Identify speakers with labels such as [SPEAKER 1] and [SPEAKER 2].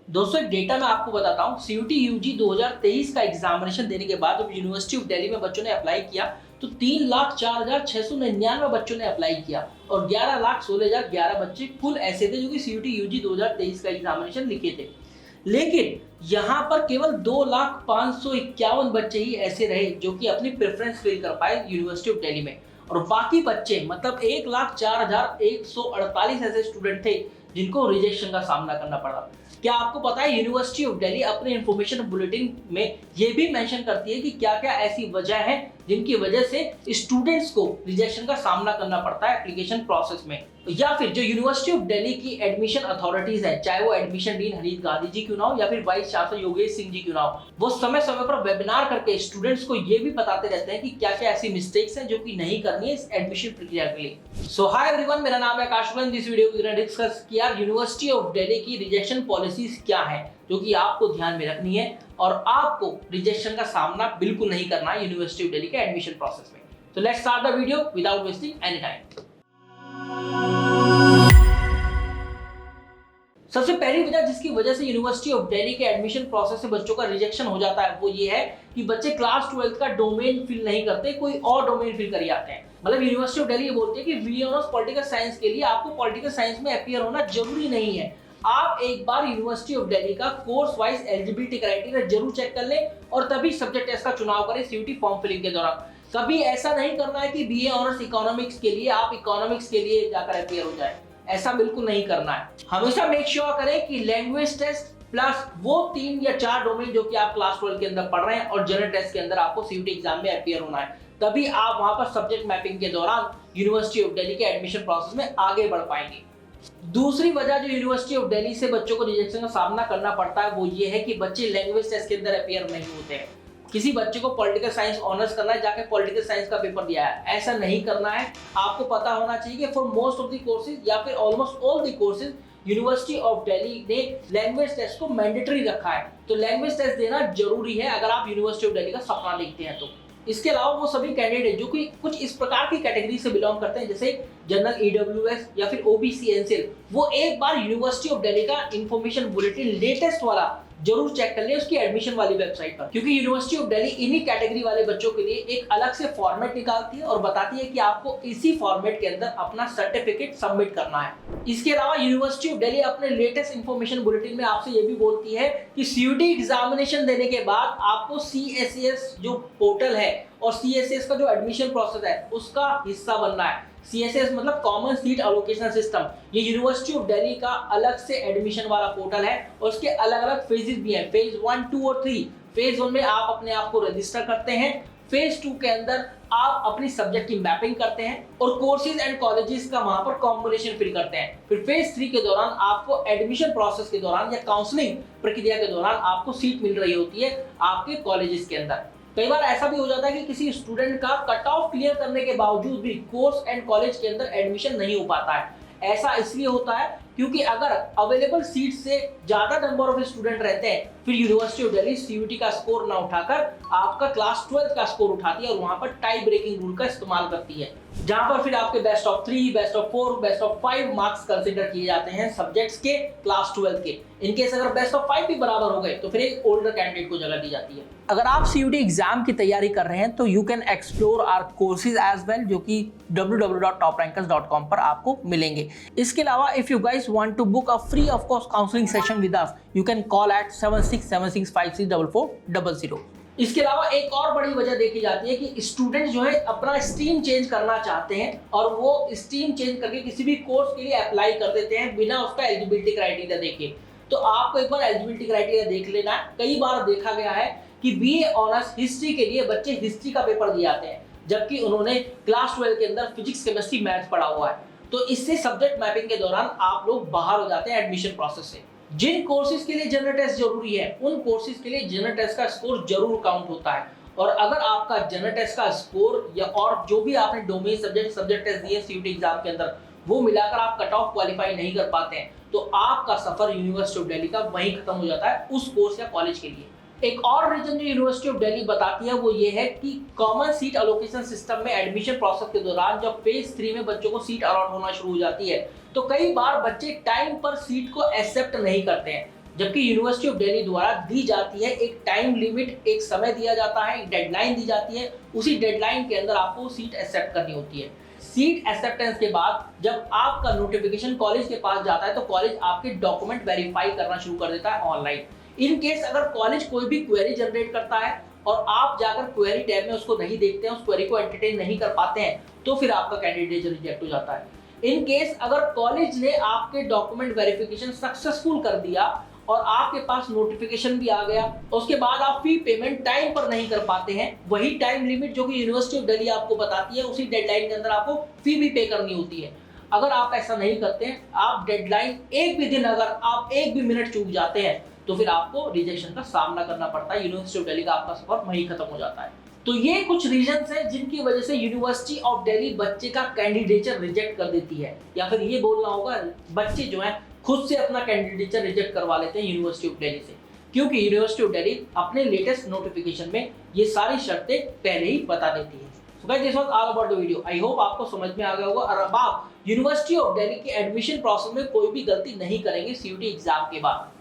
[SPEAKER 1] दोस्तों एक डेटा मैं आपको बताता हूँ। सीयूटी यूजी 2023 का एग्जामिनेशन देने के बाद जब यूनिवर्सिटी ऑफ दिल्ली में बच्चों ने अप्लाई किया तो 3,04,699 बच्चों ने अप्लाई किया और 11,16,011 बच्चे कुल ऐसे थे जो कि सीयूटी यूजी 2023 का एग्जामिनेशन लिखे थे। लेकिन यहाँ पर केवल 2,05,51 बच्चे ही ऐसे रहे जो कि अपनी प्रेफरेंस फिल कर पाए यूनिवर्सिटी ऑफ दिल्ली में, और बाकी बच्चे मतलब 1,04,148 ऐसे स्टूडेंट थे जिनको रिजेक्शन का सामना करना पड़ा। क्या आपको पता है यूनिवर्सिटी ऑफ दिल्ली अपने इंफॉर्मेशन बुलेटिन में ये भी मेंशन करती है कि क्या क्या ऐसी वजह है जिनकी वजह से स्टूडेंट्स को रिजेक्शन का सामना करना पड़ता है एप्लीकेशन प्रोसेस में, या फिर जो यूनिवर्सिटी ऑफ दिल्ली की एडमिशन अथॉरिटीज है, चाहे वो एडमिशन डीन हरीश गांधी जी क्यों ना हो या फिर वाइस चांसलर योगेश सिंह जी क्यों ना हो, वो समय समय पर वेबिनार करके स्टूडेंट्स को ये भी बताते रहते हैं कि क्या क्या ऐसी मिस्टेक्स हैं जो कि नहीं करनी है इस एडमिशन प्रक्रिया के लिए। सो हाय एवरीवन, मेरा नाम है आकाश। इस वीडियो में डिस्कस किया यूनिवर्सिटी ऑफ दिल्ली की रिजेक्शन पॉलिसीज क्या है जो कि आपको ध्यान में रखनी है और आपको रिजेक्शन का सामना बिल्कुल नहीं करना है यूनिवर्सिटी ऑफ दिल्ली के एडमिशन प्रोसेस में। तो let's start the video without wasting any time. सबसे पहली वजह जिसकी वजह से यूनिवर्सिटी ऑफ दिल्ली के एडमिशन प्रोसेस से बच्चों का रिजेक्शन हो जाता है वो ये है कि बच्चे क्लास 12 का डोमेन फिल नहीं करते, कोई और डोमेन फिल कर आते हैं। मतलब यूनिवर्सिटी ऑफ दिल्ली ये बोलती है कि बीए ऑनर्स पॉलिटिकल साइंस के लिए आपको पॉलिटिकल साइंस में अपीयर होना जरूरी नहीं है। आप एक बार यूनिवर्सिटी ऑफ दिल्ली का कोर्स वाइज एलिजिबिलिटी क्राइटेरिया जरूर चेक कर लें और तभी सब्जेक्ट टेस्ट का चुनाव करें सीयूटी फॉर्म फिलिंग के दौरान। कभी ऐसा नहीं करना है कि बीए ऑनर्स इकोनॉमिक्स के लिए आप इकोनॉमिक्स के लिए जाकर अपीयर हो जाए, ऐसा बिल्कुल नहीं करना है। हमेशा मेक श्योर करें कि लैंग्वेज टेस्ट प्लस वो 3 या 4 डोमेन जो कि आप क्लास 12 के अंदर पढ़ रहे हैं और जनरल टेस्ट के अंदर आपको सीयूटी एग्जाम में अपीयर होना है, तभी आप वहां पर सब्जेक्ट मैपिंग के दौरान यूनिवर्सिटी ऑफ दिल्ली के एडमिशन प्रोसेस में आगे बढ़ पाएंगे। दूसरी वजह जो यूनिवर्सिटी ऑफ दिल्ली से बच्चों को रिजेक्शन का सामना करना पड़ता है वो ये है कि बच्चे लैंग्वेज टेस्ट के अंदर अपीयर नहीं होते हैं। किसी बच्चे को पॉलिटिकल साइंस ऑनर्स करना है, जाके पॉलिटिकल साइंस का पेपर दिया है, ऐसा नहीं करना है। आपको पता होना चाहिए कि for most of the courses या फिर almost all the courses university of Delhi ने लैंग्वेज टेस्ट को मैंडेटरी रखा है, तो लैंग्वेज टेस्ट देना जरूरी है अगर आप यूनिवर्सिटी ऑफ दिल्ली का सपना देखते हैं तो। इसके अलावा वो सभी कैंडिडेट जो कि कुछ इस प्रकार की कैटेगरी से बिलोंग करते हैं जैसे जनरल ईडब्ल्यूएस या फिर ओबीसी एनसीएल, वो एक बार यूनिवर्सिटी ऑफ दिल्ली का इंफॉर्मेशन बुलेटिन लेटेस्ट वाला जरूर चेक कर ले उसकी एडमिशन वाली वेबसाइट पर, क्योंकि यूनिवर्सिटी ऑफ दिल्ली इन्हीं कैटेगरी वाले बच्चों के लिए एक अलग से फॉर्मेट निकालती है और बताती है कि आपको इसी फॉर्मेट के अंदर अपना सर्टिफिकेट सबमिट करना है। इसके अलावा यूनिवर्सिटी ऑफ दिल्ली अपने लेटेस्ट इंफॉर्मेशन बुलेटिन में आपसे ये भी बोलती है कि सीयूटी एग्जामिनेशन देने के बाद आपको सीएसएस जो पोर्टल है और सीएसएस का जो एडमिशन प्रोसेस है उसका हिस्सा बनना है। सीएसएस मतलब कॉमन सीट एलोकेशन सिस्टम, ये यूनिवर्सिटी ऑफ दिल्ली का अलग से एडमिशन वाला पोर्टल है और उसके अलग अलग फेजेस भी हैं, फेज 1, 2 और 3। फेज 1 में आप अपने आप को रजिस्टर करते हैं, फेज 2 के अंदर आप अपनी सब्जेक्ट की मैपिंग करते हैं और कोर्सेज एंड कॉलेजेस का वहां पर कॉम्बिनेशन फिल करते हैं। फिर फेज 3 के दौरान आपको एडमिशन प्रोसेस के दौरान या काउंसलिंग प्रक्रिया के दौरान आपको सीट मिल रही होती है आपके कॉलेजेस के अंदर। कई बार ऐसा भी हो जाता है कि किसी स्टूडेंट का कट ऑफ क्लियर करने के बावजूद भी कोर्स एंड कॉलेज के अंदर एडमिशन नहीं हो पाता है। ऐसा इसलिए होता है क्योंकि अगर अवेलेबल सीट से ज्यादा नंबर ऑफ स्टूडेंट रहते हैं फिर यूनिवर्सिटी ऑफ दिल्ली सीयूटी का स्कोर ना उठाकर आपका क्लास 12 का स्कोर उठाती है और वहां पर टाई ब्रेकिंग रूल का इस्तेमाल करती है, जहां पर फिर आपके best of 3, best of 4, best of 5 marks consider किए जाते हैं सब्जेक्ट्स के क्लास 12 के। इनकेस अगर बेस्ट ऑफ 5 भी बराबर हो गए तो फिर एक ओल्डर कैंडिडेट को जगह दी जाती है। अगर आप सीयूटी एग्जाम की तैयारी कर रहे हैं तो you can explore our courses as well, जो कि www.toprankers.com पर आपको मिलेंगे। इसके अलावा if you guys want to book a free of cost counselling session with us, you can call at 7676534400। इसके अलावा एक और बड़ी वजह देखी जाती है कि स्टूडेंट जो है अपना स्ट्रीम चेंज करना चाहते हैं और वो स्ट्रीम चेंज करके किसी भी कोर्स के लिए अप्लाई कर देते हैं बिना उसका एलिजिबिलिटी क्राइटेरिया देखे। तो आपको एक बार एलिजिबिलिटी क्राइटेरिया देख लेना है। कई बार देखा गया है कि बीए ऑनर्स हिस्ट्री के लिए बच्चे हिस्ट्री का पेपर दिए आते हैं जबकि उन्होंने क्लास 12 के अंदर फिजिक्स, केमिस्ट्री, मैथ्स पढ़ा हुआ है, तो इससे सब्जेक्ट मैपिंग के दौरान आप लोग बाहर हो जाते हैं एडमिशन प्रोसेस से। जिन कोर्सेज के लिए जनरल टेस्ट जरूरी है उन कोर्सेज के लिए जनरल टेस्ट का स्कोर जरूर काउंट होता है, और अगर आपका जनरल टेस्ट का स्कोर या और जो भी आपने डोमेन सब्जेक्ट टेस्ट दिए सीयूटी एग्जाम के अंदर वो मिलाकर आप कट ऑफ क्वालिफाई नहीं कर पाते हैं तो आपका सफर यूनिवर्सिटी ऑफ दिल्ली का वहीं खत्म हो जाता है उस कोर्स या कॉलेज के लिए। एक और रीजन जो यूनिवर्सिटी ऑफ दिल्ली बताती है वो ये है कि कॉमन सीट एलोकेशन सिस्टम में एडमिशन प्रोसेस के दौरान जब फेज 3 में बच्चों को सीट अलॉट होना शुरू हो जाती है तो कई बार बच्चे टाइम पर सीट को एक्सेप्ट नहीं करते हैं। जबकि यूनिवर्सिटी ऑफ दिल्ली द्वारा दी जाती है एक टाइम लिमिट, एक समय दिया जाता है, एक डेडलाइन दी जाती है, उसी डेडलाइन के अंदर आपको सीट एक्सेप्ट करनी होती है। सीट एक्सेप्टेंस के बाद जब आपका नोटिफिकेशन कॉलेज के पास जाता है तो कॉलेज आपके डॉक्यूमेंट वेरीफाई करना शुरू कर देता है ऑनलाइन। इन केस अगर कॉलेज कोई भी क्वेरी जनरेट करता है और आप जाकर क्वेरी टैब में उसको नहीं देखते हैं, उस क्वेरी को एंटरटेन नहीं कर पाते हैं, तो फिर आपका कैंडिडेट रिजेक्ट हो जाता है। इन केस अगर कॉलेज ने आपके डॉक्यूमेंट वेरिफिकेशन सक्सेसफुल कर दिया और आपके पास नोटिफिकेशन भी आ गया, उसके बाद आप फी पेमेंट टाइम पर नहीं कर पाते हैं, वही टाइम लिमिट जो कि यूनिवर्सिटी ऑफ दिल्ली आपको बताती है, उसी डेडलाइन के अंदर आपको फी भी पे करनी होती है। अगर आप ऐसा नहीं करते हैं, आप डेडलाइन एक भी दिन अगर आप एक भी मिनट चूक जाते हैं, तो फिर आपको रिजेक्शन का सामना करना पड़ता है। यूनिवर्सिटी ऑफ दिल्ली का आपका सफर वहीं खत्म हो जाता है। तो ये कुछ रीजंस हैं जिनकी वजह से यूनिवर्सिटी ऑफ दिल्ली बच्चे का कैंडिडेचर रिजेक्ट कर देती है, या फिर ये बोलना होगा बच्चे जो हैं खुद से अपना कैंडिडेचर रिजेक्ट करवा लेते हैं यूनिवर्सिटी ऑफ दिल्ली से, क्योंकि यूनिवर्सिटी ऑफ दिल्ली अपने लेटेस्ट नोटिफिकेशन में ये सारी शर्तें पहले ही बता देती है। So guys, this was all about the video. I hope आपको समझ में आ गया होगा और अब आप यूनिवर्सिटी ऑफ दिल्ली के एडमिशन प्रोसेस में कोई भी गलती नहीं करेंगे सीयूटी एग्जाम के बाद।